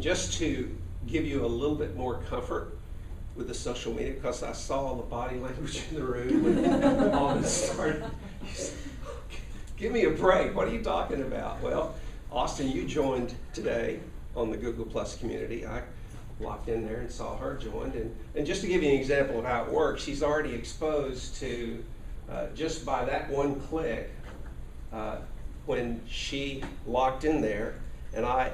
Just to give you a little bit more comfort with the social media, because I saw the body language in the room when all this started. Give me a break. What are you talking about? Well, Austin, you joined today on the Google Plus community. I walked in there and saw her joined. And just to give you an example of how it works, she's already exposed to, just by that one click, when she locked in there and I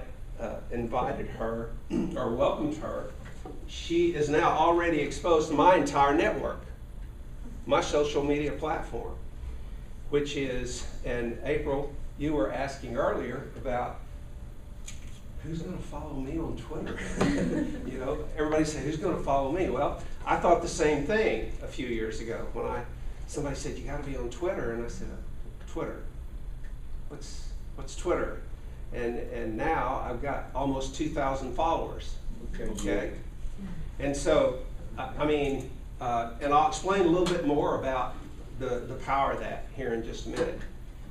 invited her or welcomed her, she is now already exposed to my entire network, my social media platform, which is, and April, you were asking earlier about who's going to follow me on Twitter? You know, everybody said, who's going to follow me? Well, I thought the same thing a few years ago when somebody said, you got to be on Twitter, and I said, Twitter? What's Twitter? And now I've got almost 2,000 followers. Okay. And so, I mean, and I'll explain a little bit more about the power of that here in just a minute.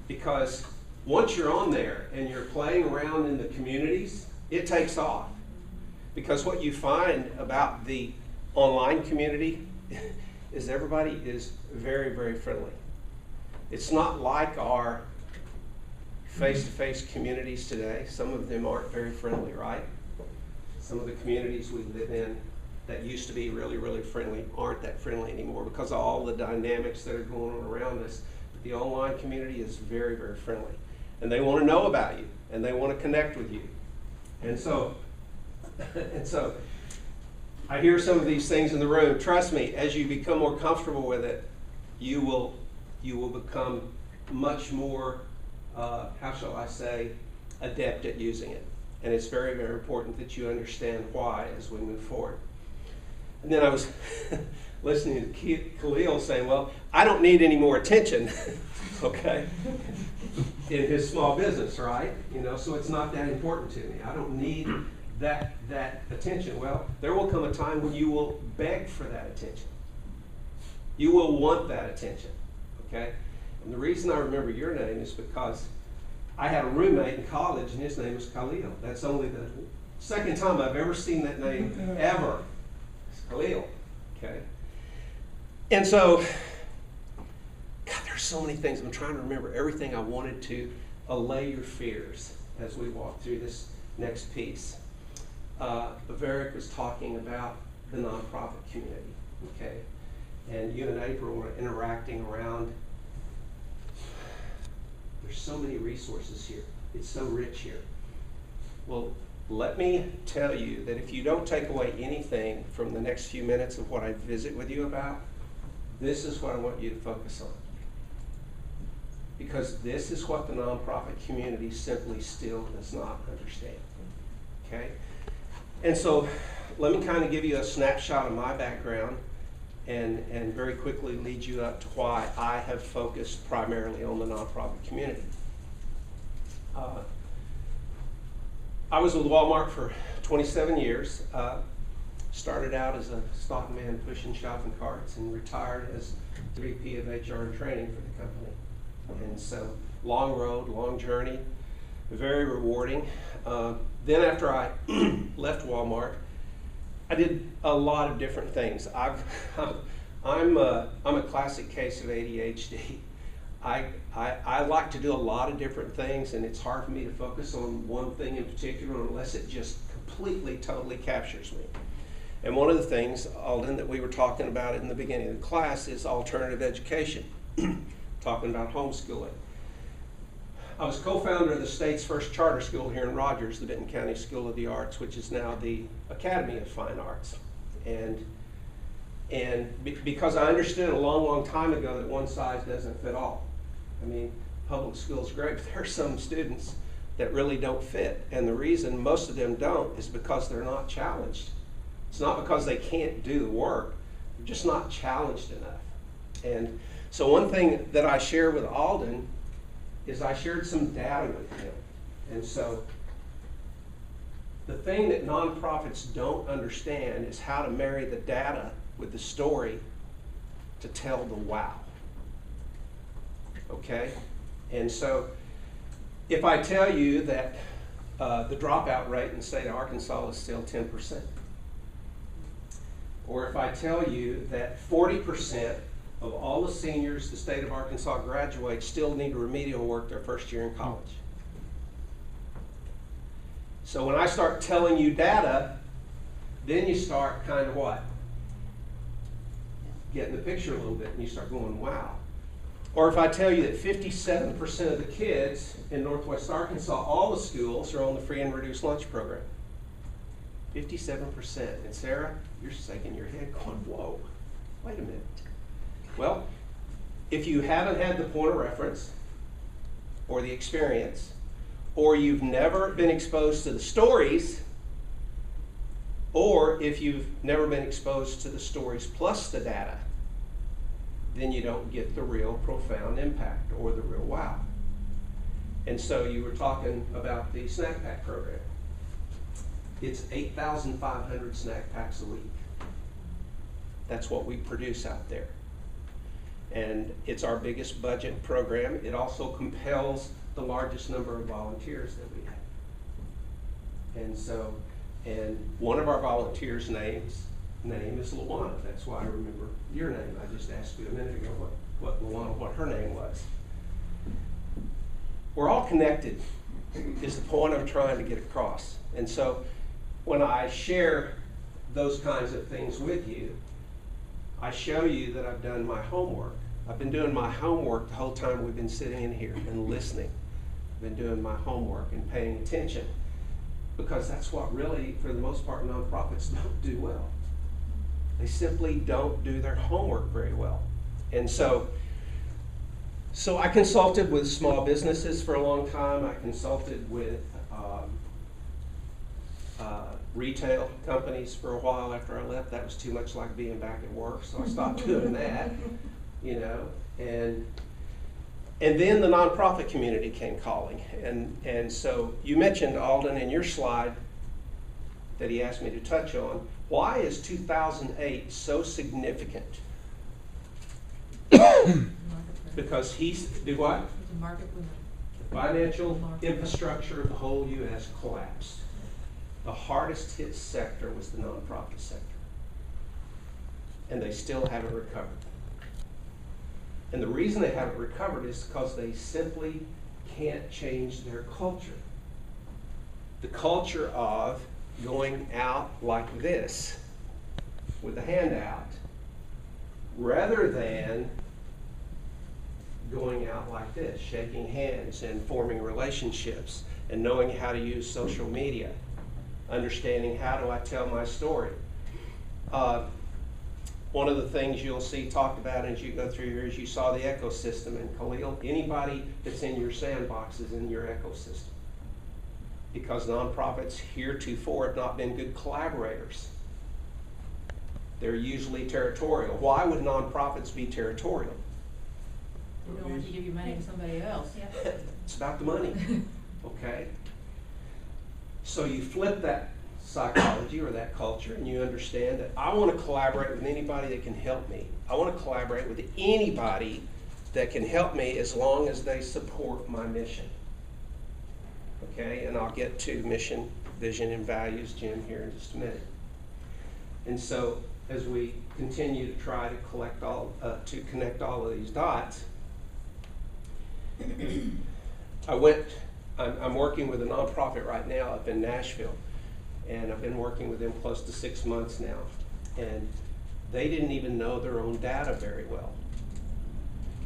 Because once you're on there and you're playing around in the communities, it takes off. Because what you find about the online community is everybody is very, very friendly. It's not like our face-to-face communities today. Some of them aren't very friendly, right? Some of the communities we live in that used to be really, really friendly aren't that friendly anymore because of all the dynamics that are going on around us. But the online community is very, very friendly. And they want to know about you, and they want to connect with you. And so I hear some of these things in the room. Trust me, as you become more comfortable with it, you will become much more, how shall I say, adept at using it. And it's very, very important that you understand why as we move forward. And then I was listening to Khalil saying, well, I don't need any more attention, okay, in his small business, right? You know, so it's not that important to me. I don't need that attention. Well, there will come a time when you will beg for that attention. You will want that attention, okay? And the reason I remember your name is because I had a roommate in college, and his name was Khalil. That's only the second time I've ever seen that name ever. It's Khalil, okay? And so, God, there's so many things. I'm trying to remember everything I wanted to allay your fears as we walk through this next piece. Varick was talking about the nonprofit community, okay? And you and April were interacting around. There's so many resources here. It's so rich here. Well, let me tell you that if you don't take away anything from the next few minutes of what I visit with you about, this is what I want you to focus on. Because this is what the nonprofit community simply still does not understand. Okay? And so let me kind of give you a snapshot of my background and very quickly lead you up to why I have focused primarily on the nonprofit community. I was with Walmart for 27 years. Started out as a stockman pushing shopping carts and retired as VP of HR and training for the company. And so long road, long journey, very rewarding. Then after I left Walmart, I did a lot of different things. I'm a classic case of ADHD. I like to do a lot of different things, and it's hard for me to focus on one thing in particular unless it just completely, totally captures me. And one of the things, Alden, that we were talking about in the beginning of the class is alternative education, talking about homeschooling. I was co-founder of the state's first charter school here in Rogers, the Benton County School of the Arts, which is now the Academy of Fine Arts. And because I understood a long, long time ago that one size doesn't fit all. I mean, public school is great, but there are some students that really don't fit. And the reason most of them don't is because they're not challenged. It's not because they can't do the work, they're just not challenged enough. And so one thing that I share with Alden is I shared some data with him. And so the thing that nonprofits don't understand is how to marry the data with the story to tell the wow. Okay? And so if I tell you that the dropout rate in the state of Arkansas is still 10%. Or if I tell you that 40% of all the seniors the state of Arkansas graduates still need remedial work their first year in college. So when I start telling you data, then you start kind of what? Getting the picture a little bit, and you start going, wow. Or if I tell you that 57% of the kids in Northwest Arkansas, all the schools are on the free and reduced lunch program. 57%. And Sarah, you're shaking your head going, whoa, wait a minute. Well, if you haven't had the point of reference or the experience, or you've never been exposed to the stories, or if you've never been exposed to the stories plus the data, then you don't get the real profound impact or the real wow. And so you were talking about the snack pack program. It's 8,500 snack packs a week. That's what we produce out there. And it's our biggest budget program. It also compels the largest number of volunteers that we have. And so, and one of our volunteers' name is Luana. That's why I remember your name. I just asked you a minute ago what her name was. We're all connected is the point I'm trying to get across. And so when I share those kinds of things with you, I show you that I've done my homework. I've been doing my homework the whole time we've been sitting in here and listening. I've been doing my homework and paying attention, because that's what really, for the most part, nonprofits don't do well. They simply don't do their homework very well. And so I consulted with small businesses for a long time. I consulted with retail companies for a while after I left. That was too much like being back at work, so I stopped doing that, you know. And then the nonprofit community came calling. And so you mentioned, Alden, in your slide that he asked me to touch on, why is 2008 so significant? Because do what? The market women. The financial infrastructure of the whole U.S. collapsed. The hardest hit sector was the nonprofit sector. And they still haven't recovered. And the reason they haven't recovered is because they simply can't change their culture. The culture of going out like this with a handout, rather than going out like this, shaking hands and forming relationships and knowing how to use social media, understanding how do I tell my story. One of the things you'll see talked about as you go through here is you saw the ecosystem, and Khalil, anybody that's in your sandbox is in your ecosystem. Because nonprofits heretofore have not been good collaborators. They're usually territorial. Why would nonprofits be territorial? They don't want to give you money to somebody else. Yeah. It's about the money, okay? So you flip that psychology or that culture, and you understand that I want to collaborate with anybody that can help me. I want to collaborate with anybody that can help me as long as they support my mission. Okay, and I'll get to mission, vision, and values, Jim, here in just a minute. And so as we continue to try to connect all of these dots, I'm working with a nonprofit right now up in Nashville, and I've been working with them close to 6 months now, and they didn't even know their own data very well.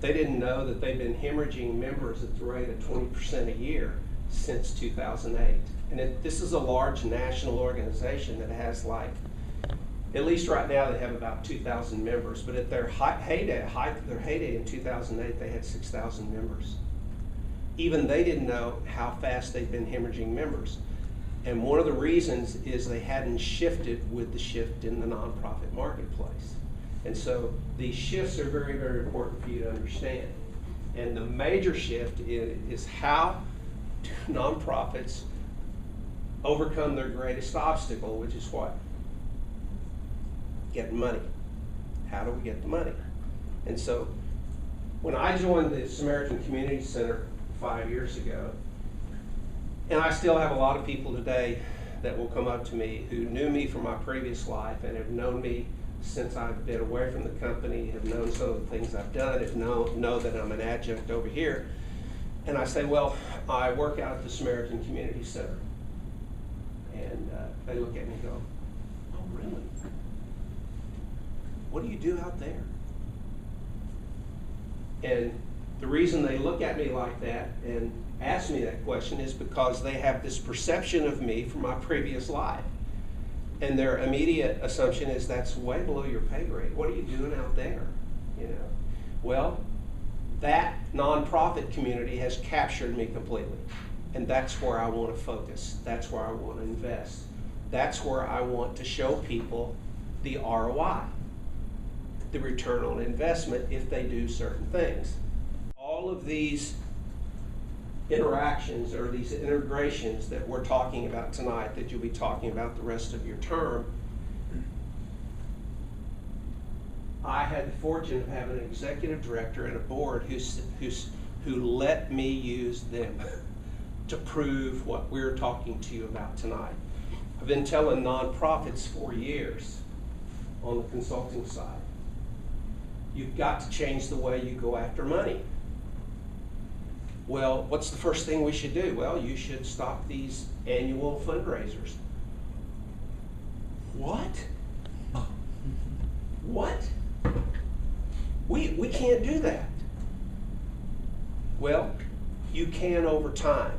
They didn't know that they've been hemorrhaging members at the rate of 20% a year since 2008. And this is a large national organization that has, like, at least right now they have about 2,000 members, but at their heyday in 2008, they had 6,000 members. Even they didn't know how fast they'd been hemorrhaging members. And one of the reasons is they hadn't shifted with the shift in the nonprofit marketplace. And so these shifts are very, very important for you to understand. And the major shift is how do nonprofits overcome their greatest obstacle, which is what? Getting money. How do we get the money? And so when I joined the Samaritan Community Center 5 years ago, And I still have a lot of people today that will come up to me who knew me from my previous life and have known me since I've been away from the company, have known some of the things I've done, have know that I'm an adjunct over here. And I say, well, I work out at the Samaritan Community Center. And they look at me and go, oh, really? What do you do out there? And the reason they look at me like that and ask me that question is because they have this perception of me from my previous life. And their immediate assumption is that's way below your pay grade. What are you doing out there? You know? Well, that nonprofit community has captured me completely. And that's where I want to focus. That's where I want to invest. That's where I want to show people the ROI, the return on investment if they do certain things. All of these interactions or these integrations that we're talking about tonight, that you'll be talking about the rest of your term, I had the fortune of having an executive director and a board who let me use them to prove what we're talking to you about tonight. I've been telling nonprofits for years on the consulting side, you've got to change the way you go after money. Well, what's the first thing we should do? Well, you should stop these annual fundraisers. What? What? We can't do that. Well, you can over time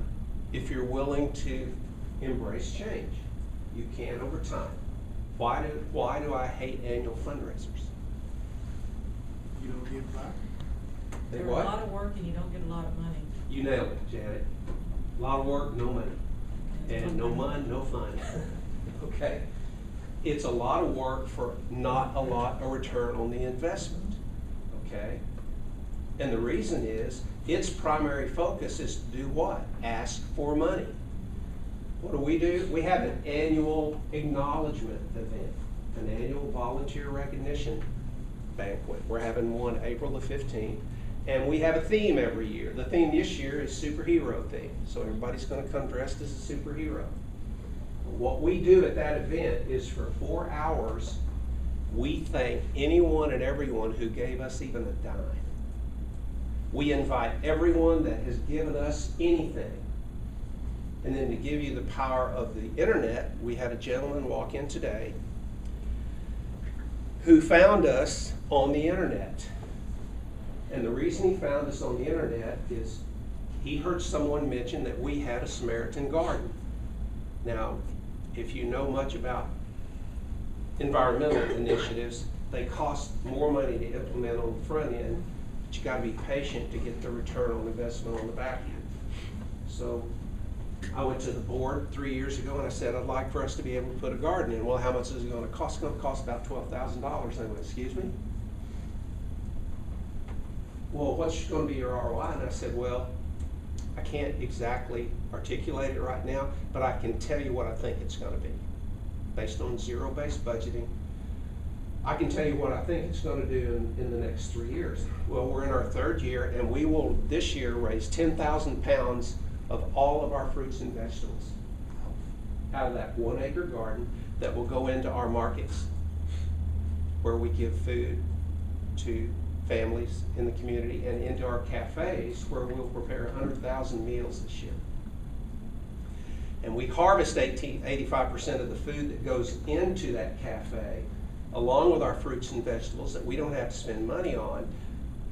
if you're willing to embrace change. You can over time. Why do I hate annual fundraisers? You don't get back? They They're what? a lot of work and you don't get a lot of money. You nailed it, Janet. A lot of work, no money. And no money, no fun. Okay? It's a lot of work for not a lot of return on the investment. Okay? And the reason is, its primary focus is to do what? Ask for money. What do? We have an annual acknowledgement event, an annual volunteer recognition banquet. We're having one April the 15th. And we have a theme every year. The theme this year is superhero theme. So everybody's going to come dressed as a superhero. What we do at that event is for 4 hours, we thank anyone and everyone who gave us even a dime. We invite everyone that has given us anything. And then to give you the power of the internet, we had a gentleman walk in today who found us on the internet. And the reason he found us on the internet is he heard someone mention that we had a Samaritan garden. Now, if you know much about environmental initiatives, they cost more money to implement on the front end, but you gotta be patient to get the return on investment on the back end. So I went to the board 3 years ago and I said, I'd like for us to be able to put a garden in. Well, how much is it gonna cost? It's gonna cost about $12,000. They went, excuse me? Well, what's going to be your ROI? And I said, well, I can't exactly articulate it right now, but I can tell you what I think it's going to be. Based on zero-based budgeting, I can tell you what I think it's going to do in the next 3 years. Well, we're in our 3rd year, and we will this year raise 10,000 pounds of all of our fruits and vegetables out of that 1 acre garden that will go into our markets where we give food to families in the community, and into our cafes where we'll prepare 100,000 meals this year. And we harvest 85% of the food that goes into that cafe, along with our fruits and vegetables that we don't have to spend money on.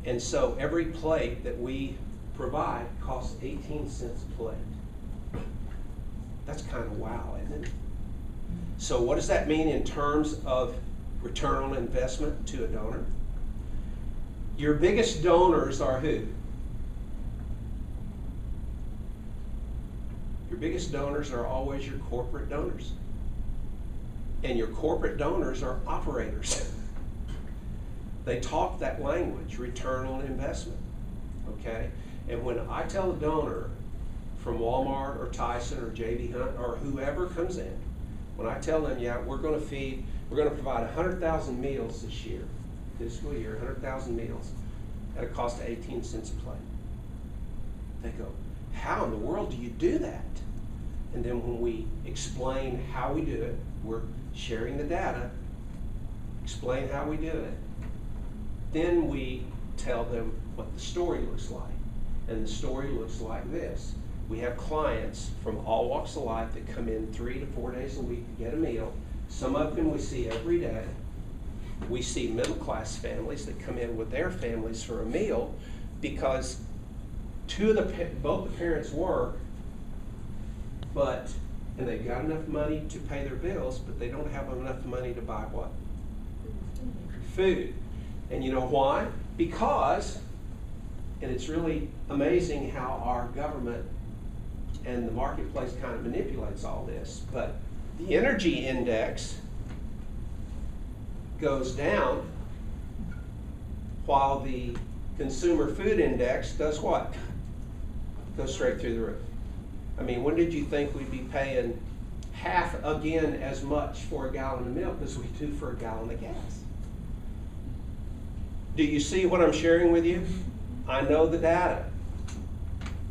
And so every plate that we provide costs 18 cents a plate. That's kind of wow, isn't it? So what does that mean in terms of return on investment to a donor? Your biggest donors are who? Your biggest donors are always your corporate donors. And your corporate donors are operators. They talk that language, return on investment, okay? And when I tell a donor from Walmart or Tyson or JBU or whoever comes in, when I tell them, yeah, we're going to provide 100,000 meals this year, fiscal year, 100,000 meals at a cost of 18 cents a plate. They go, how in the world do you do that? And then when we explain how we do it, we're sharing the data, explain how we do it, then we tell them what the story looks like. And the story looks like this. We have clients from all walks of life that come in 3 to 4 days a week to get a meal. Some of them we see every day. We see middle class families that come in with their families for a meal because both the parents work, and they've got enough money to pay their bills, but they don't have enough money to buy what? Food. And you know why? Because, and it's really amazing how our government and the marketplace kind of manipulates all this, but the energy index goes down while the consumer food index does what? Goes straight through the roof. I mean, when did you think we'd be paying half again as much for a gallon of milk as we do for a gallon of gas? Do you see what I'm sharing with you? I know the data,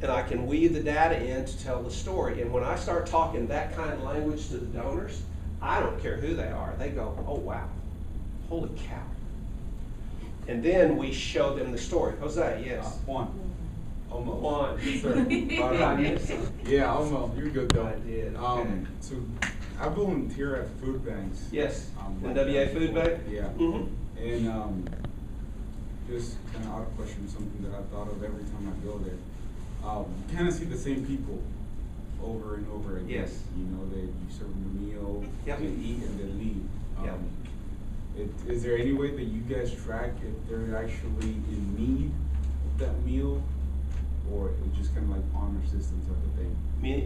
and I can weave the data in to tell the story. And when I start talking that kind of language to the donors, I don't care who they are. They go, oh wow, holy cow. And then we show them the story. Jose, yes? Juan. Almost. Juan. Sir. Yes. Yeah, almost. You're good though. I did. Okay. So I volunteer at food banks. Yes. Like NWA Food Bank? Yeah. Mm-hmm. And just kind of odd question, something that I thought of every time I go there. You kind of see the same people over and over again. Yes. You know, you serve them a meal, Yep. they eat, and they leave. Yep. Is there any way that you guys track if they're actually in need of that meal, or it's just kind of like honor systems type of thing?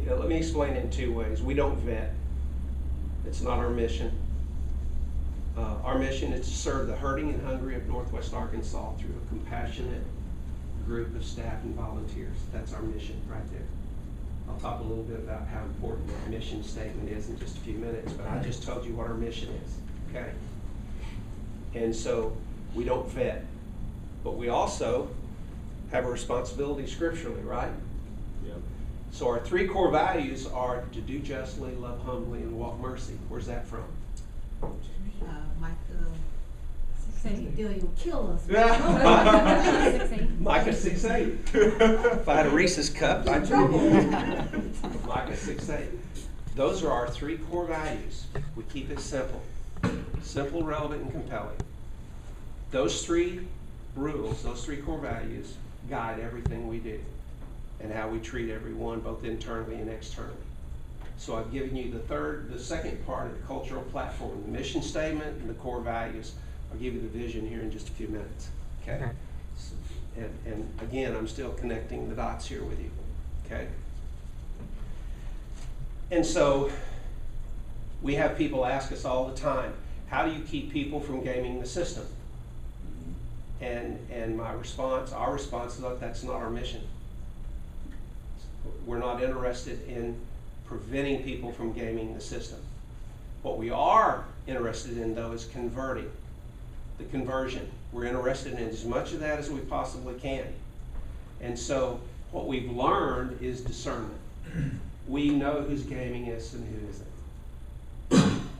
Let me explain it in 2 ways. We don't vet. It's not our mission. Our mission is to serve the hurting and hungry of Northwest Arkansas through a compassionate group of staff and volunteers. That's our mission right there. I'll talk a little bit about how important our mission statement is in just a few minutes, but I just told you what our mission is, okay? And so we don't vet, but we also have a responsibility scripturally, right? Yep. So our 3 core values are to do justly, love humbly, and walk mercy. Where's that from? Micah 6:8. Deal, you'll kill us. Micah 6:8. If I had a Reese's cup, I'd tell you. Micah 6:8. Those are our 3 core values. We keep it simple. Simple, relevant, and compelling. Those 3 rules, those 3 core values, guide everything we do and how we treat everyone, both internally and externally. So I've given you the second part of the cultural platform, the mission statement and the core values. I'll give you the vision here in just a few minutes, okay? And again, I'm still connecting the dots here with you, okay? And so we have people ask us all the time, how do you keep people from gaming the system? And our response is, look, that's not our mission. We're not interested in preventing people from gaming the system. What we are interested in, though, is converting. The conversion. We're interested in as much of that as we possibly can. And so what we've learned is discernment. We know who's gaming us and who isn't.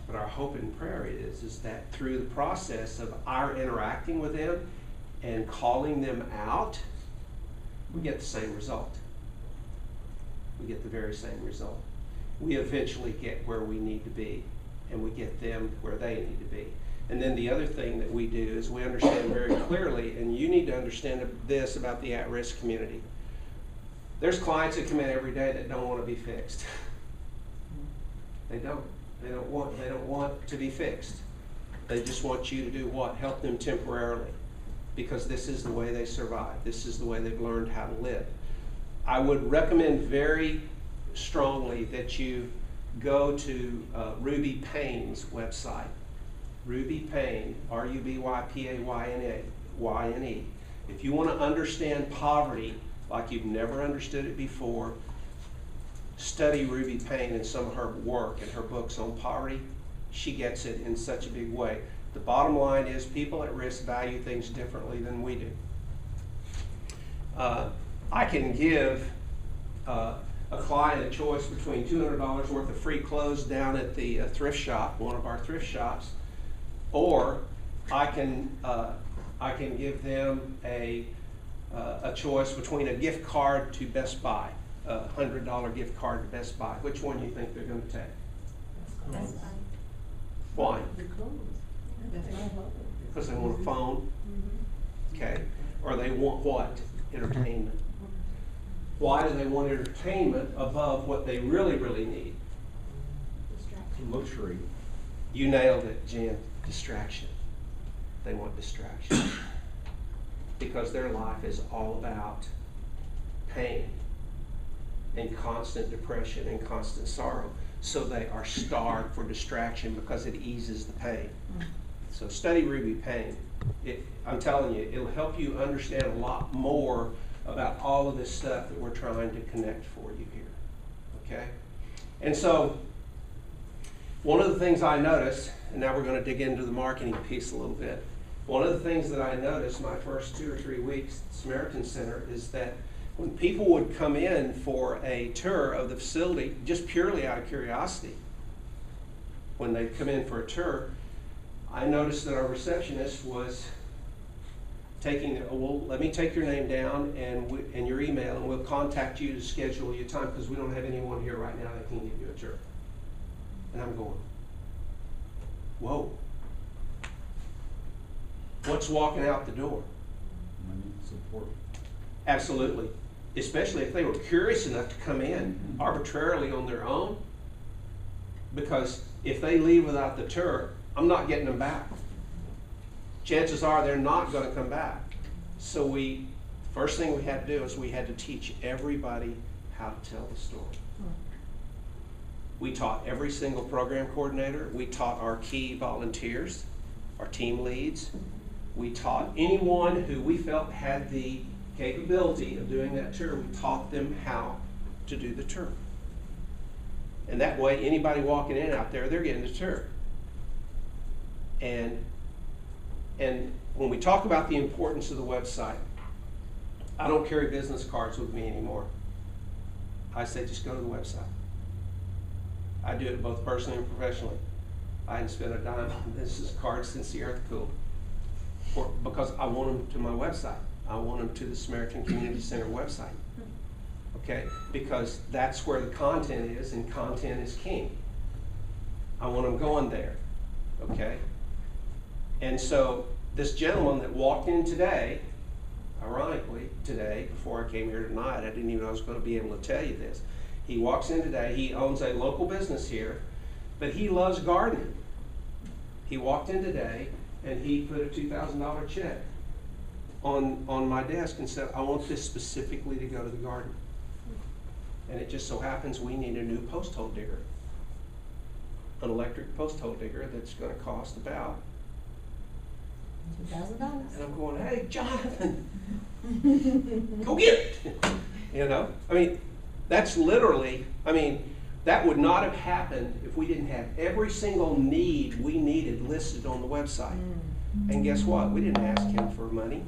But our hope and prayer is that through the process of our interacting with them and calling them out, we get the same result. We get the very same result. We eventually get where we need to be, and we get them where they need to be. And then the other thing that we do is we understand very clearly, and you need to understand this about the at-risk community. There's clients that come in every day that don't want to be fixed. They don't. They don't want to be fixed. They just want you to do what? Help them temporarily, because this is the way they survive. This is the way they've learned how to live. I would recommend very strongly that you go to Ruby Payne's website. Ruby Payne, R-U-B-Y-P-A-Y-N-E. If you want to understand poverty like you've never understood it before, study Ruby Payne and some of her work and her books on poverty. She gets it in such a big way. The bottom line is people at risk value things differently than we do. I can give a client a choice between $200 worth of free clothes down at the thrift shop, one of our thrift shops, or I can give them a choice between a gift card to Best Buy, a $100 gift card to Best Buy. Which one do you think they're going to take? That's fine. Why? The clothes. That's right. Because they want a phone, okay? Or they want what? Entertainment. Why do they want entertainment above what they really, really need? Distraction. Luxury. You nailed it, Jen. Distraction. They want distraction. Because their life is all about pain and constant depression and constant sorrow. So they are starved for distraction because it eases the pain. So study Ruby Pain. I'm telling you, it'll help you understand a lot more about all of this stuff that we're trying to connect for you here. Okay? And so, one of the things I noticed, and now we're going to dig into the marketing piece a little bit. One of the things that I noticed my first 2 or 3 weeks at Samaritan Center is that when people would come in for a tour of the facility, just purely out of curiosity, when they'd come in for a tour, I noticed that our receptionist was taking, well, let me take your name down and your email, and we'll contact you to schedule your time, because we don't have anyone here right now that can give you a tour. And I'm going, whoa. What's walking out the door? Money, support. Absolutely. Especially if they were curious enough to come in arbitrarily on their own. Because if they leave without the tour, I'm not getting them back. Chances are they're not going to come back. So first thing we had to do is we had to teach everybody how to tell the story. We taught every single program coordinator. We taught our key volunteers, our team leads. We taught anyone who we felt had the capability of doing that tour. We taught them how to do the tour. And that way, anybody walking in out there, they're getting the tour. And when we talk about the importance of the website, I don't carry business cards with me anymore. I say just go to the website. I do it both personally and professionally. I hadn't spent a dime on business cards since the earth cooled. Because I want them to my website. I want them to the Samaritan Community Center website. Okay? Because that's where the content is, and content is king. I want them going there. Okay? And so this gentleman that walked in today, ironically, today, before I came here tonight, I didn't even know I was going to be able to tell you this. He walks in today, he owns a local business here, but he loves gardening. He walked in today and he put a $2,000 check on my desk and said, I want this specifically to go to the garden. And it just so happens we need a new post hole digger, an electric post hole digger that's going to cost about $2,000. And I'm going, hey, Jonathan, go get it. You know, I mean, that's literally, I mean, that would not have happened if we didn't have every single need we needed listed on the website. And guess what? We didn't ask him for money.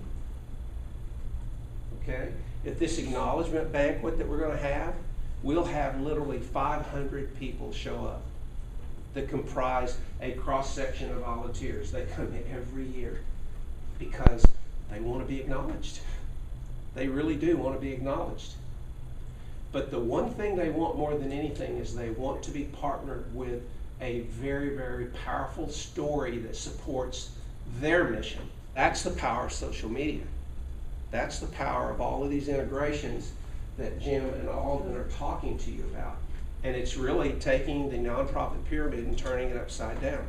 Okay? If this acknowledgement banquet that we're going to have, we'll have literally 500 people show up that comprise a cross-section of volunteers. They come in every year because they want to be acknowledged. They really do want to be acknowledged. But the one thing they want more than anything is they want to be partnered with a very, very powerful story that supports their mission. That's the power of social media. That's the power of all of these integrations that Jim and Alden are talking to you about. And it's really taking the nonprofit pyramid and turning it upside down.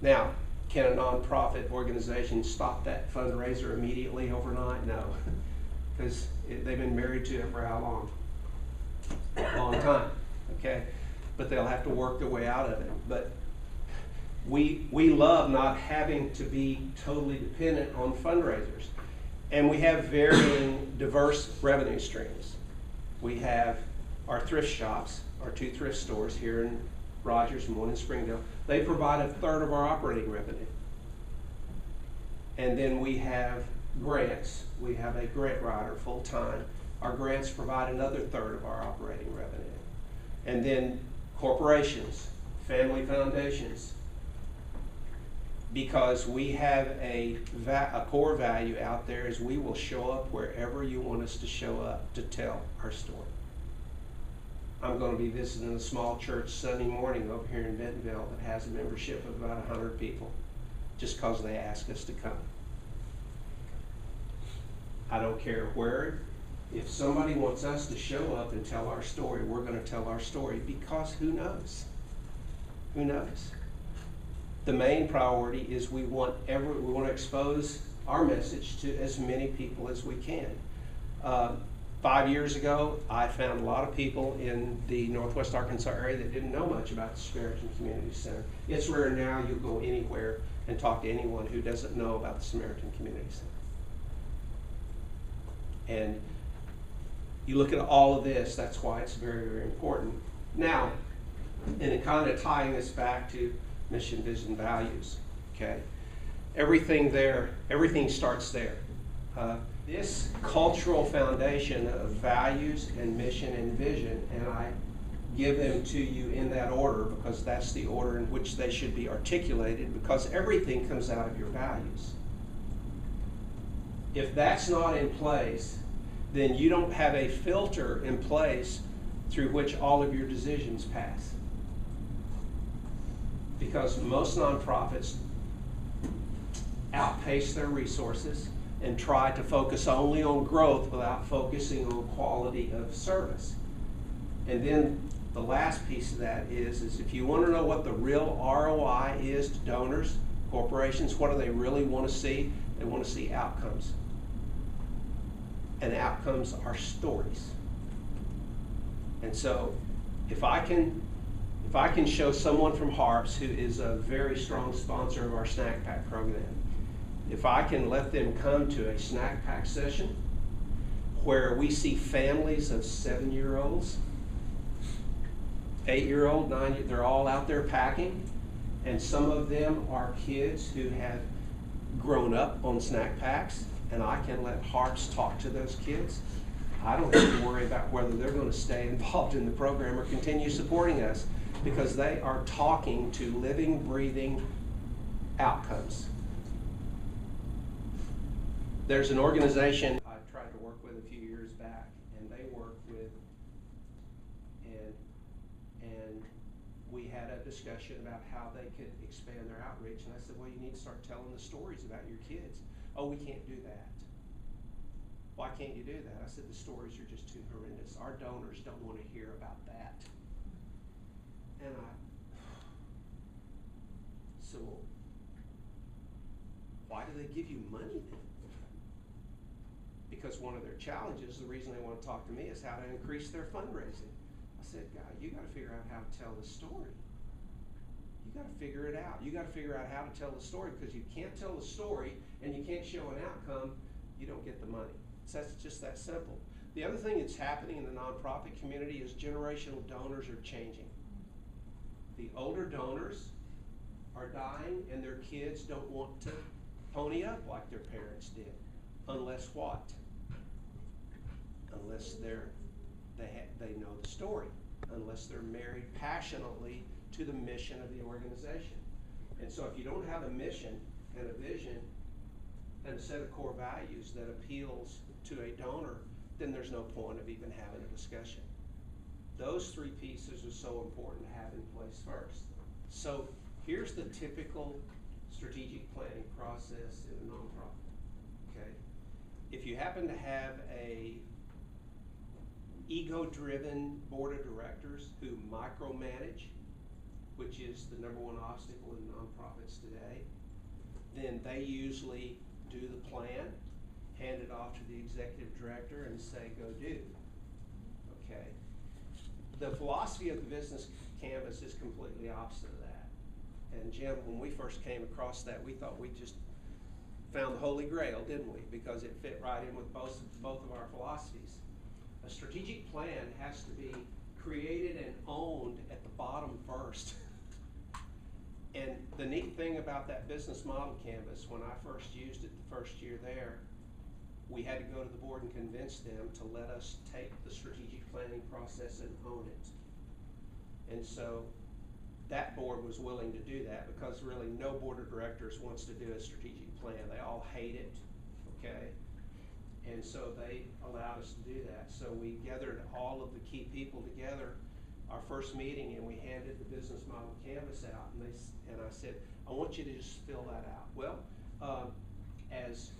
Now, can a nonprofit organization stop that fundraiser immediately overnight? No, because they've been married to it for how long? A long time, okay? But they'll have to work their way out of it. But we love not having to be totally dependent on fundraisers. And we have varying diverse revenue streams. We have our thrift shops, our 2 thrift stores here in Rogers and one in Springdale. They provide 1/3 of our operating revenue. And then we have grants. We have a grant writer full-time Our grants provide another third of our operating revenue. And then corporations, family foundations, because we have a core value out there is we will show up wherever you want us to show up to tell our story. I'm going to be visiting a small church Sunday morning over here in Bentonville that has a membership of about 100 people, just because they ask us to come. I don't care where. If somebody wants us to show up and tell our story, we're going to tell our story, because who knows? Who knows? The main priority is we want to expose our message to as many people as we can. 5 years ago, I found a lot of people in the Northwest Arkansas area that didn't know much about the Samaritan Community Center. It's rare now you'll go anywhere and talk to anyone who doesn't know about the Samaritan Community Center. And you look at all of this, that's why it's very, very important. Now, and it kind of tying this back to mission, vision, values, okay? Everything starts there. This cultural foundation of values and mission and vision, and I give them to you in that order because that's the order in which they should be articulated, because everything comes out of your values. If that's not in place, then you don't have a filter in place through which all of your decisions pass. Because most nonprofits outpace their resources and try to focus only on growth without focusing on quality of service. And then the last piece of that is if you want to know what the real ROI is to donors, corporations, what do they really want to see? They want to see outcomes. And outcomes are stories. And so if I can show someone from Harps who is a very strong sponsor of our snack pack program, if I can let them come to a snack pack session where we see families of 7-year-olds, 8-year-old, 9-year, they're all out there packing, and some of them are kids who have grown up on snack packs, and I can let Harps talk to those kids, I don't have to worry about whether they're going to stay involved in the program or continue supporting us, because they are talking to living, breathing outcomes. There's an organization I tried to work with a few years back, and they work with, and we had a discussion about how they could expand their outreach, and I said, well, you need to start telling the stories about your kids. Oh, we can't do that. Why can't you do that? I said, the stories are just too horrendous. Our donors don't want to hear about that. And so why do they give you money then? Because one of their challenges, the reason they want to talk to me, is how to increase their fundraising. I said, God, you got to figure out how to tell the story. You got to figure it out. You got to figure out how to tell the story, because you can't tell the story and you can't show an outcome, you don't get the money. So that's just that simple. The other thing that's happening in the nonprofit community is generational donors are changing. The older donors are dying, and their kids don't want to pony up like their parents did. Unless what? Unless they know the story. Unless they're married passionately to the mission of the organization. And so if you don't have a mission and a vision and a set of core values that appeals to a donor, then there's no point of even having a discussion. Those three pieces are so important to have in place first. So here's the typical strategic planning process in a nonprofit, okay? If you happen to have a ego-driven board of directors who micromanage, which is the #1 obstacle in nonprofits today, then they usually do the plan, hand it off to the executive director, and say, go do. Okay? The philosophy of the business canvas is completely opposite of that. And Jim, when we first came across that, we thought we just found the Holy Grail, didn't we? Because it fit right in with both of our philosophies. A strategic plan has to be created and owned at the bottom first. And the neat thing about that business model canvas, when I first used it the first year there, we had to go to the board and convince them to let us take the strategic planning process and own it. And so that board was willing to do that because really no board of directors wants to do a strategic plan. They all hate it, okay? And so they allowed us to do that. So we gathered all of the key people together, our first meeting, and we handed the business model canvas out. And I said, I want you to just fill that out. Well, as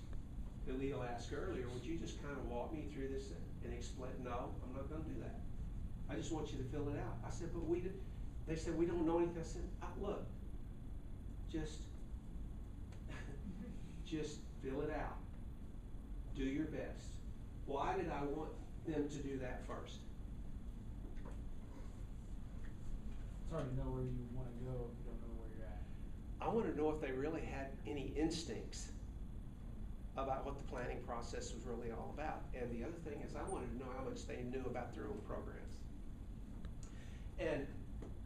Khalil asked earlier, would you just kind of walk me through this and explain? No, I'm not going to do that. I just want you to fill it out. I said, but they said, we don't know anything. I said, look, just fill it out. Do your best. Why did I want them to do that first? It's hard to know where you want to go if you don't know where you're at. I want to know if they really had any instincts about what the planning process was really all about. And the other thing is I wanted to know how much they knew about their own programs. And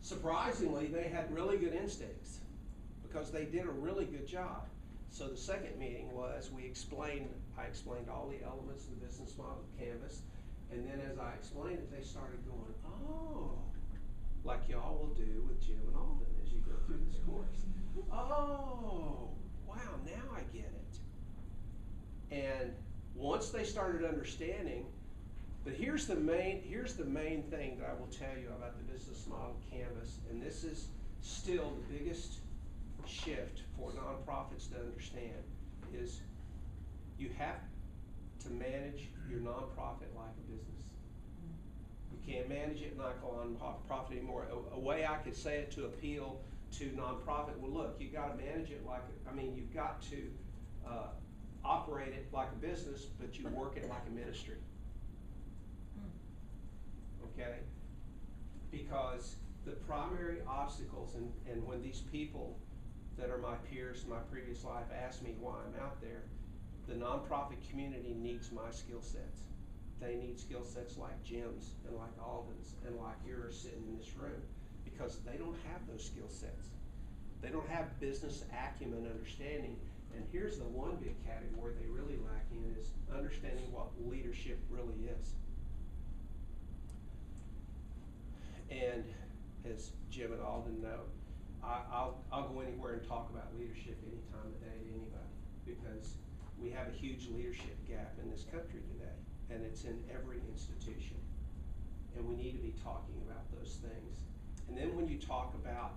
surprisingly, they had really good instincts because they did a really good job. So the second meeting was I explained all the elements of the business model canvas. And then as I explained it, they started going, oh, like y'all will do with Jim and Alden as you go through this course. Oh, wow, now I get it. And once they started understanding, but here's the main thing that I will tell you about the business model canvas, and this is still the biggest shift for nonprofits to understand, is you have to manage your nonprofit like a business. You can't manage it like a nonprofit anymore. A way I could say it to appeal to nonprofit, well look, you got to manage it like, you've got to operate it like a business, but you work it like a ministry. Okay? Because the primary obstacles, and when these people that are my peers in my previous life ask me why I'm out there, the nonprofit community needs my skill sets. They need skill sets like Jim's and like Alden's and like yours sitting in this room, because they don't have those skill sets. They don't have business acumen understanding. And here's the one big category they really lack in is understanding what leadership really is. And as Jim and Alden know, I'll go anywhere and talk about leadership any time of day to anybody, because we have a huge leadership gap in this country today, and it's in every institution. And we need to be talking about those things. And then when you talk about,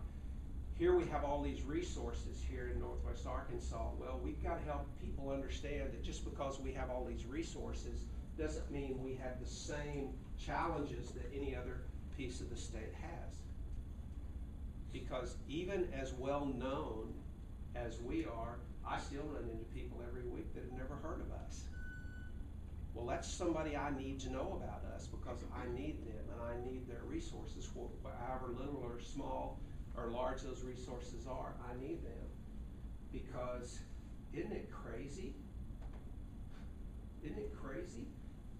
here we have all these resources here in Northwest Arkansas, well, we've got to help people understand that just because we have all these resources doesn't mean we have the same challenges that any other piece of the state has. Because even as well known as we are, I still run into people every week that have never heard of us. Well, that's somebody I need to know about us, because I need them and I need their resources, however little or small or large those resources are. I need them, because isn't it crazy? Isn't it crazy?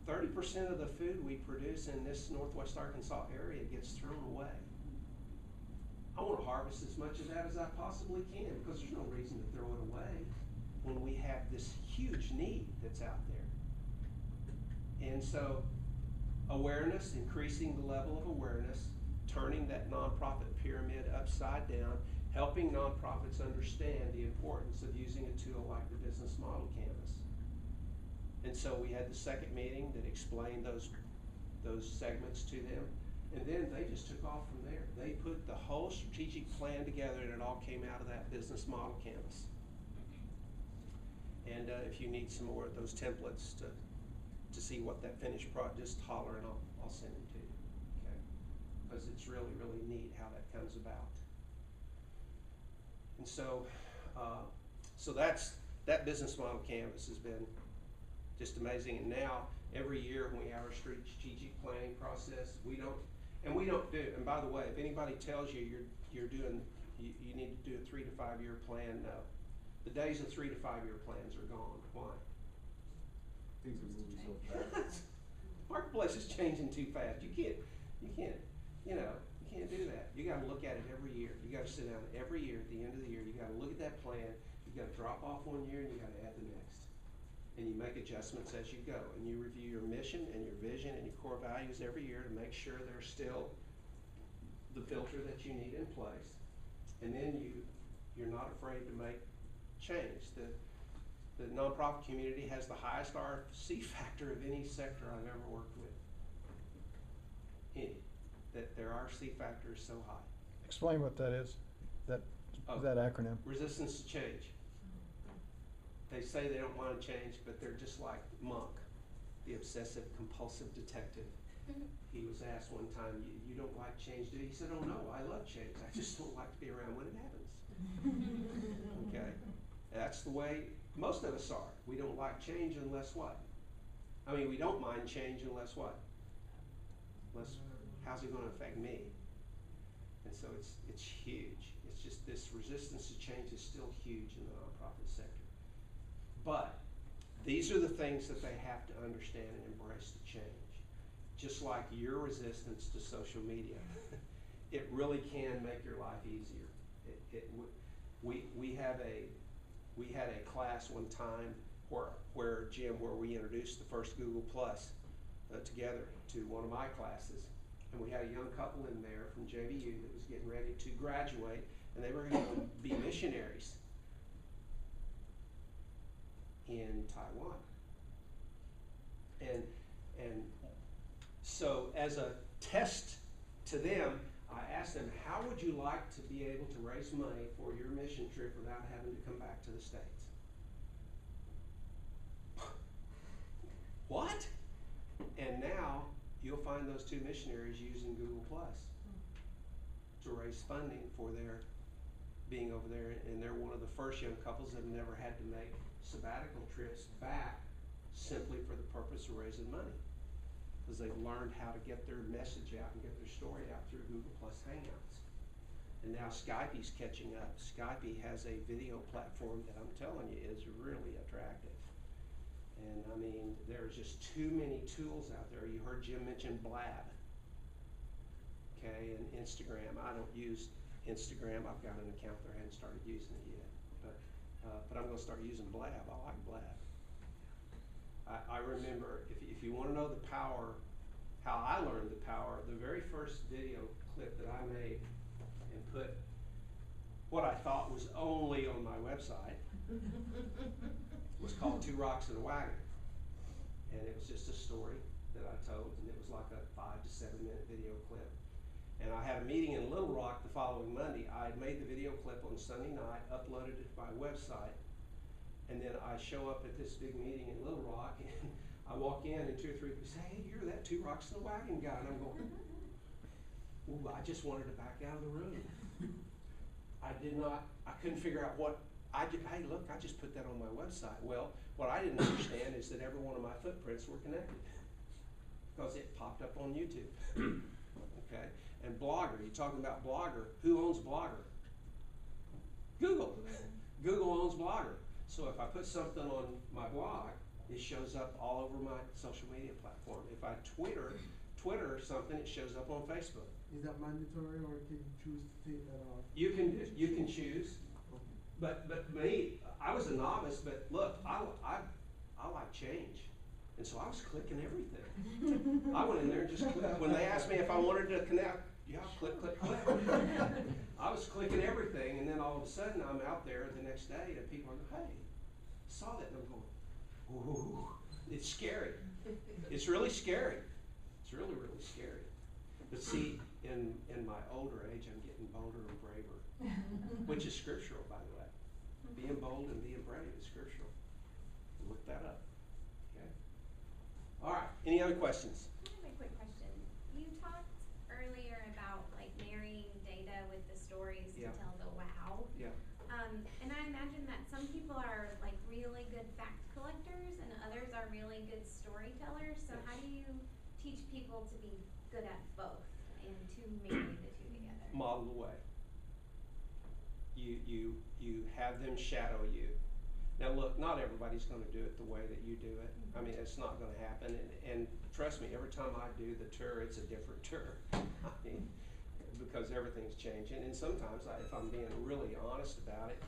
30% of the food we produce in this Northwest Arkansas area gets thrown away. I want to harvest as much of that as I possibly can, because there's no reason to throw it away when we have this huge need that's out there. And so awareness, increasing the level of awareness, turning that nonprofit pyramid upside down, helping nonprofits understand the importance of using a tool like the business model canvas. And so we had the second meeting that explained those segments to them. And then they just took off from there. They put the whole strategic plan together, and it all came out of that business model canvas. And if you need some more of those templates to see what that finished product, just holler and I'll send them to you. Okay? Because it's really, really neat how that comes about. And so, that business model canvas has been just amazing. And now every year when we have our strategic planning process, we don't do, and by the way, if anybody tells you you need to do a 3 to 5 year plan, no. The days of 3 to 5 year plans are gone. Why? Things are moving so fast. Marketplace is changing too fast. You can't do that. You gotta look at it every year. You gotta sit down every year at the end of the year. You gotta look at that plan. You gotta drop off one year and you gotta add the next. and you make adjustments as you go, and you review your mission and your vision and your core values every year to make sure they're still the filter that you need in place. And then you're not afraid to make change. The nonprofit community has the highest RC factor of any sector I've ever worked with. Any. That their RC factor is so high. Explain what that is, that acronym. Resistance to change. They say they don't want to change, but they're just like Monk, the obsessive compulsive detective. He was asked one time, you don't like change, do you? He said, oh no, I love change. I just don't like to be around when it happens. Okay? That's the way most of us are. We don't like change unless what? I mean, we don't mind change unless what? Unless, how's it going to affect me? And so it's huge. It's just this resistance to change is still huge in the nonprofit sector. But these are the things that they have to understand and embrace the change. Just like your resistance to social media, it really can make your life easier. We had a class one time where Jim, where we introduced the first Google Plus together to one of my classes, and we had a young couple in there from JBU that was getting ready to graduate, and they were going to be missionaries in Taiwan. And so as a test to them, I asked them, how would you like to be able to raise money for your mission trip without having to come back to the States? What? And now you'll find those two missionaries using Google Plus to raise funding for their being over there, and they're one of the first young couples that have never had to make sabbatical trips back simply for the purpose of raising money, because they've learned how to get their message out and get their story out through Google Plus Hangouts. And now Skype's catching up. Skype has a video platform that I'm telling you is really attractive. And I mean, there's just too many tools out there. You heard Jim mention Blab, okay, and Instagram. I don't use Instagram. I've got an account there. I haven't started using it yet, but I'm going to start using Blab. I like Blab. I remember, if you want to know the power, how I learned the power, the very first video clip that I made and put what I thought was only on my website was called 2 Rocks in a Wagon. And it was just a story that I told, and it was like a 5 to 7 minute video clip. And I had a meeting in Little Rock the following Monday. I had made the video clip on Sunday night, uploaded it to my website, and then I show up at this big meeting in Little Rock, and I walk in, and 2 or 3 people say, hey, you're that 2 Rocks in a Wagon guy. And I'm going, ooh, I just wanted to back out of the room. I couldn't figure out what, hey, look, I just put that on my website. Well, what I didn't understand is that every one of my footprints were connected because it popped up on YouTube. Okay, and Blogger, you're talking about Blogger. Who owns Blogger? Google. Google owns Blogger. So if I put something on my blog, it shows up all over my social media platform. If I Twitter something, it shows up on Facebook. Is that mandatory, or can you choose to take that off? You can choose. But me, I was a novice, but look, I like change. And so I was clicking everything. I went in there and just clicked. When they asked me if I wanted to connect, yeah, click, click, click. I was clicking everything, and then all of a sudden I'm out there the next day and people are going, hey, saw that, and I'm going, ooh, it's scary. It's really scary. It's really, really scary. But see, in my older age, I'm getting bolder and braver, which is scriptural, by the way. Being bold and being brave is scriptural. Look that up. Okay. All right. Any other questions? I have a quick question. You talked earlier about like marrying data with the stories to tell the wow. Yeah. And I imagine that some people are like really good fact collectors and others are really good storytellers. So how do you teach people to be good at both and to marry the two together? Model the way. You have them shadow you. Now look, not everybody's going to do it the way that you do it. I mean, it's not going to happen. And trust me, every time I do the tour, it's a different tour. I mean, because everything's changing. And sometimes, if I'm being really honest about it,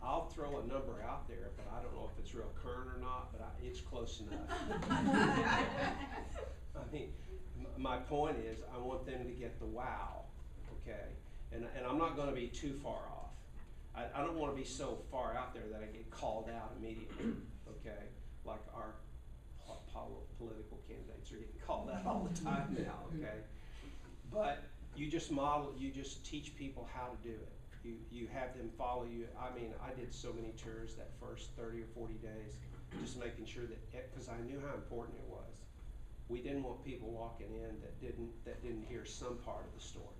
I'll throw a number out there, but I don't know if it's real current or not, but it's close enough. I mean, my point is, I want them to get the wow, okay? And I'm not gonna be too far off. I don't wanna be so far out there that I get called out immediately, okay? Like our political candidates are getting called out all the time now, okay? But you just teach people how to do it. You have them follow you. I mean, I did so many tours that first 30 or 40 days, just making sure that, because I knew how important it was. We didn't want people walking in that didn't hear some part of the story.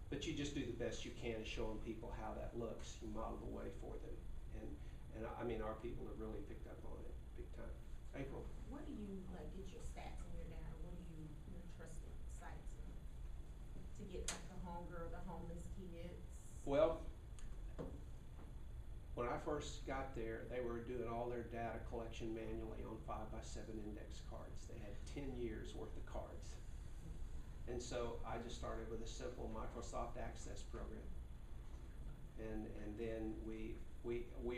But you just do the best you can showing people how that looks. You model the way for them. And I mean, our people have really picked up on it big time. April? Where do you get your stats and your data? What do you trusted sites to get like the hunger, the homeless kids? Well, when I first got there, they were doing all their data collection manually on 5x7 index cards. They had 10 years worth of cards. And so I just started with a simple Microsoft Access program. And then we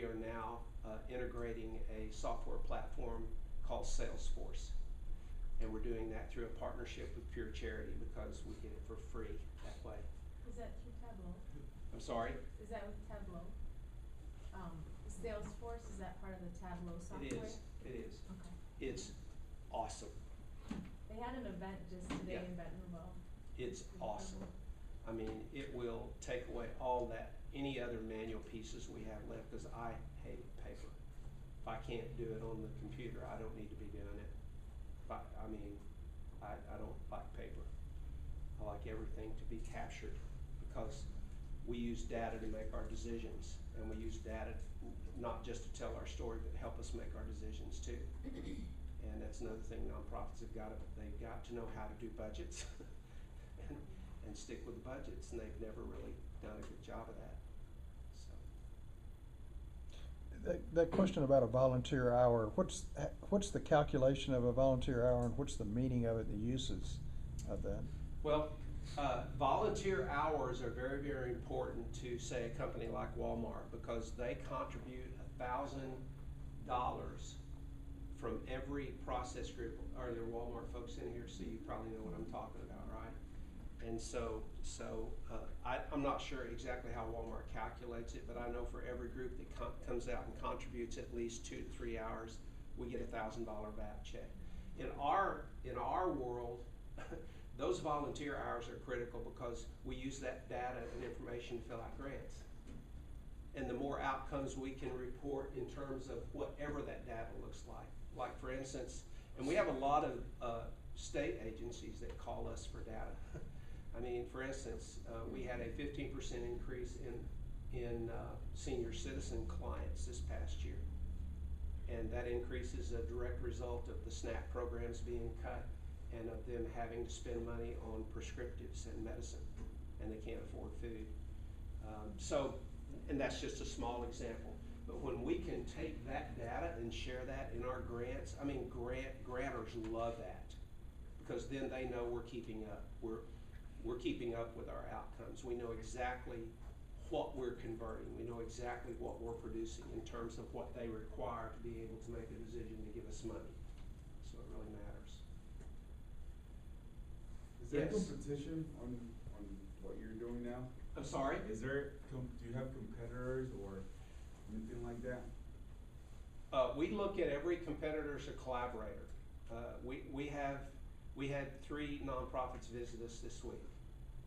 are now integrating a software platform called Salesforce. And we're doing that through a partnership with Pure Charity because we get it for free that way. Is that through Tableau? I'm sorry? Is that with Tableau? Salesforce, is that part of the Tableau software? It is. Okay. It's awesome. They had an event just today Yeah. in Baton Rouge. It's awesome. I mean, it will take away all that, any other manual pieces we have left, because I hate paper. If I can't do it on the computer, I don't need to be doing it. I don't like paper. I like everything to be captured because we use data to make our decisions, and we use data not just to tell our story, but help us make our decisions too. And that's another thing nonprofits have got to, they've got to know how to do budgets and stick with the budgets, and they've never really done a good job of that. So. That question about a volunteer hour, what's the calculation of a volunteer hour and what's the meaning of it, the uses of that? Well, volunteer hours are very, very important to, say, a company like Walmart because they contribute $1,000 from every process group. Are there Walmart folks in here? So you probably know what I'm talking about, right? And so I'm not sure exactly how Walmart calculates it, but I know for every group that comes out and contributes at least 2 to 3 hours, we get a $1,000 VAT check. In our world, those volunteer hours are critical because we use that data and information to fill out grants. And the more outcomes we can report in terms of whatever that data looks like. Like for instance, and we have a lot of state agencies that call us for data. I mean, for instance, we had a 15% increase in senior citizen clients this past year. And that increase is a direct result of the SNAP programs being cut and of them having to spend money on prescriptives and medicine, and they can't afford food. And that's just a small example. But when we can take that data and share that in our grants, I mean, grantors love that because then they know we're keeping up. We're keeping up with our outcomes. We know exactly what we're converting. We know exactly what we're producing in terms of what they require to be able to make a decision to give us money. So it really matters. Is there Yes. competition on what you're doing now? I'm sorry? Is there, do you have competitors or anything like that? We look at every competitor as a collaborator. We had 3 nonprofits visit us this week.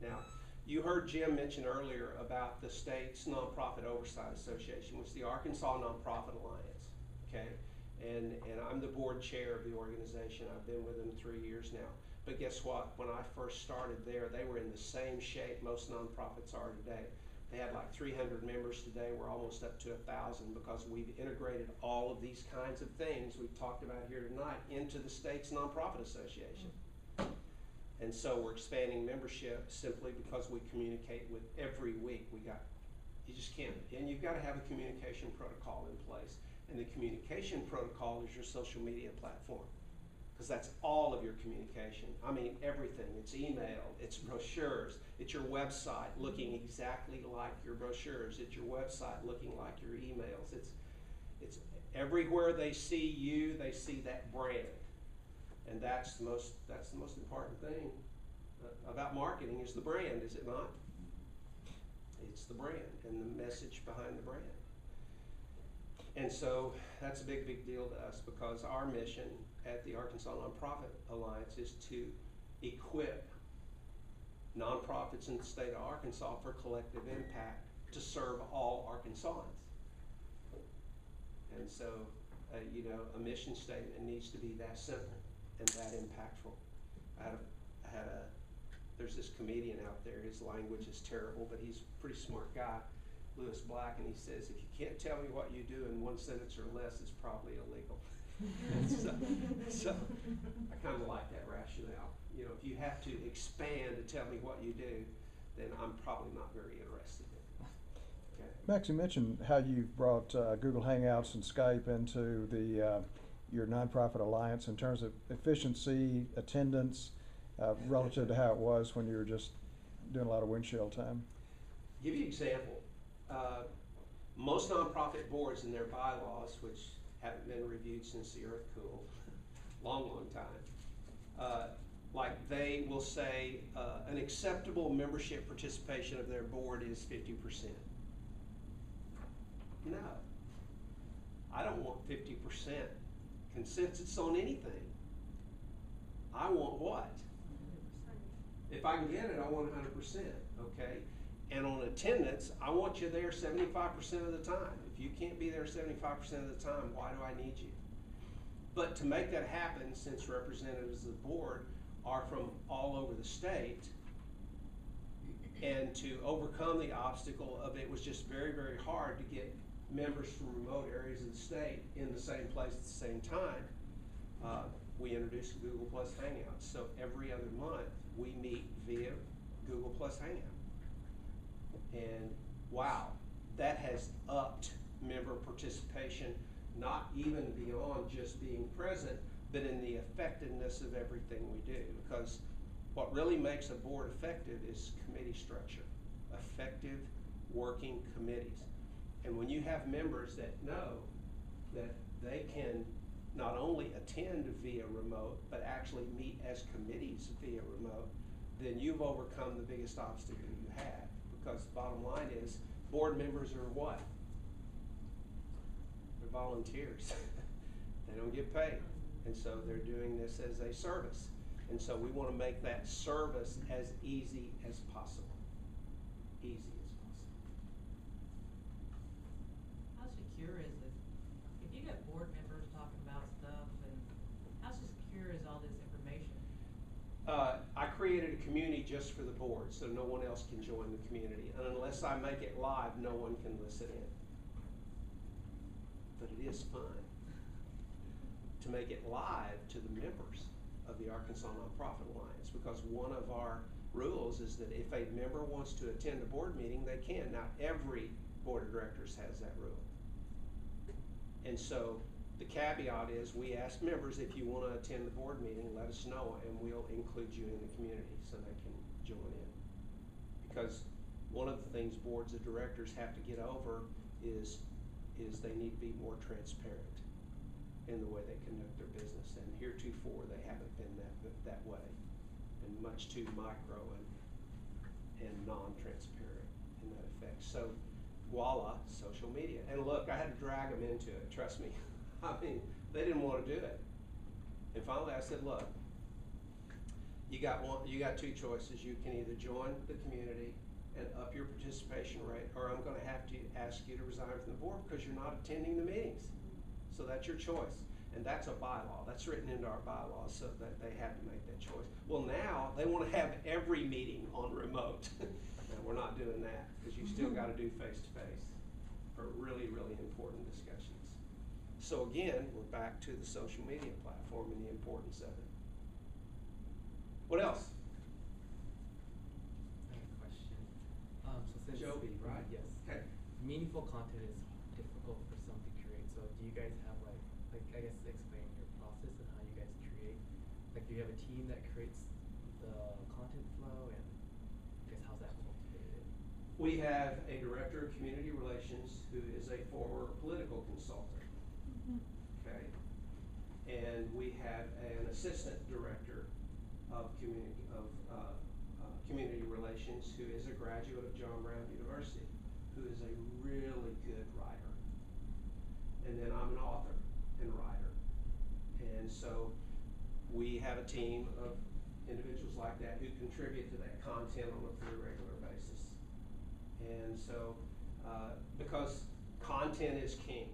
Now, you heard Jim mention earlier about the state's Nonprofit Oversight Association, which is the Arkansas Nonprofit Alliance, okay? And I'm the board chair of the organization. I've been with them 3 years now. But guess what? When I first started there, they were in the same shape most nonprofits are today. They had like 300 members today. We're almost up to 1,000 because we've integrated all of these kinds of things we've talked about here tonight into the state's nonprofit association. And so we're expanding membership simply because we communicate with every week. You just can't, and you've got to have a communication protocol in place. And the communication protocol is your social media platform. because that's all of your communication. I mean, everything. It's email, it's brochures, it's your website looking exactly like your brochures, it's your website looking like your emails. It's everywhere they see you, they see that brand. And that's the most important thing about marketing is the brand, is it not? It's the brand and the message behind the brand. And so that's a big, big deal to us because our mission at the Arkansas NonProfit Alliance is to equip nonprofits in the state of Arkansas for collective impact to serve all Arkansans. And so, a mission statement needs to be that simple and that impactful. There's this comedian out there, his language is terrible, but he's a pretty smart guy, Lewis Black, and he says, if you can't tell me what you do in one sentence or less, it's probably illegal. so I kind of like that rationale. If you have to expand to tell me what you do, then I'm probably not very interested in it. Okay. Max, you mentioned how you've brought Google Hangouts and Skype into your nonprofit alliance in terms of efficiency, attendance, relative to how it was when you were just doing a lot of windshield time. Give you an example. Most nonprofit boards in their bylaws, which haven't been reviewed since the earth cooled, long time, like they will say an acceptable membership participation of their board is 50%. No, I don't want 50% consensus on anything. I want what? If I can get it, I want 100%, okay? And on attendance, I want you there 75% of the time. If you can't be there 75% of the time, why do I need you? But to make that happen, since representatives of the board are from all over the state, and to overcome the obstacle of it was just very, very hard to get members from remote areas of the state in the same place at the same time, we introduced Google Plus Hangouts. So every other month, we meet via Google Plus Hangout. And wow, that has upped member participation, not even beyond just being present, but in the effectiveness of everything we do. Because what really makes a board effective is committee structure, effective working committees. And when you have members that know that they can not only attend via remote, but actually meet as committees via remote, then you've overcome the biggest obstacle you have. Because the bottom line is, board members are what? They're volunteers. They don't get paid. And so they're doing this as a service. And so we want to make that service as easy as possible. Easy as possible. How secure is it? If you got board members talking about stuff, and how secure is all this information? I created a community just for the board, so no one else can join the community. And unless I make it live, no one can listen in. But it is fun to make it live to the members of the Arkansas NonProfit Alliance, because one of our rules is that if a member wants to attend a board meeting, they can. Now, every board of directors has that rule. And so the caveat is we ask members, if you want to attend the board meeting, let us know and we'll include you in the community so they can join in. Because one of the things boards of directors have to get over is they need to be more transparent in the way they conduct their business. And heretofore, they haven't been that way, and much too micro and non-transparent in that effect. So voila, social media. And look, I had to drag them into it, trust me. I mean, they didn't want to do it. And finally I said, look, you got two choices. You can either join the community and up your participation rate, or I'm going to have to ask you to resign from the board because you're not attending the meetings. So that's your choice. And that's a bylaw. That's written into our bylaws, so that they have to make that choice. Well, now they want to have every meeting on remote. And we're not doing that, because you still got to do face-to-face for really, really important discussions. So again, we're back to the social media platform and the importance of it. What else? I have a question. So since Joby, right? Yes. Okay. Meaningful content is difficult for some to create. So do you guys have like I guess explain your process and how you guys create Like, do you have a team that creates the content flow, and I guess how's that cultivated? We have a director of community relations who is a former political consultant. Okay? And we have an assistant director of community relations who is a graduate of John Brown University, who is a really good writer. And then I'm an author and writer. And so we have a team of individuals like that who contribute to that content on a pretty regular basis. And so, because content is king,